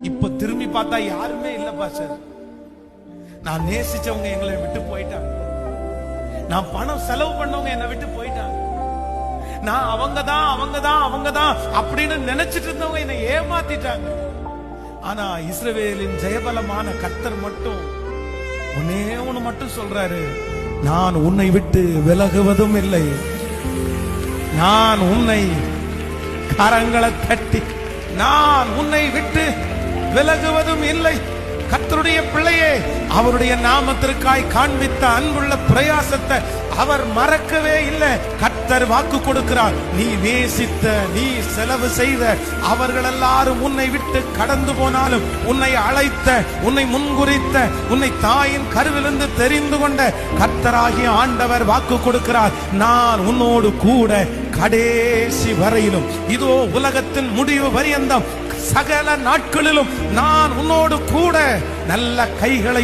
இப்ப திரும்பி பார்த்தா யாருமே இல்ல பாஸ்டர். நான் நேசிச்சவங்க எங்களை விட்டு போயிட்டாங்க. நான் பணம் செலவு பண்ணவங்க என்னை விட்டு போயிட்டாங்க. நான் அவங்கதான் அப்படின்னு நினைச்சிட்டு இருந்தவங்க என்னை ஏமாத்திட்டாங்க. ஆனா இஸ்ரவேலின் ஜெயபலமான கர்த்தர் மட்டும் ஒன்னே ஒண்ணு மட்டும் சொல்றாரு, நான் உன்னை விட்டு விலகுவதும் இல்லை, நான் உன்னை கரங்களை தட்டி நான் உன்னை விட்டு விலகுவதும் இல்லை. கர்த்தருடைய பிள்ளையே, அவருடைய நாமத்திற்காய் காண்பித்த அன்புள்ள பிரயாசத்தை அவர் மறக்கவே இல்லை. கர்த்தர் வாக்கு கொடுக்கிறார், நீ நேசித்த, நீ செலவு செய்த அவர்கள் எல்லாரும் உன்னை விட்டு கடந்து போனாலும், உன்னை அழைத்த, உன்னை முன்குறித்த, உன்னை தாயின் கருவிலிருந்து தெரிந்து கொண்ட கர்த்தராகிய ஆண்டவர் வாக்கு கொடுக்கிறார், நான் உன்னோடு கூட கடைசி வரையிலும், இதோ உலகத்தின் முடிவு பரியந்தம் சகல நாட்களிலும் நான் உன்னோடு கூட நல்ல கைகளை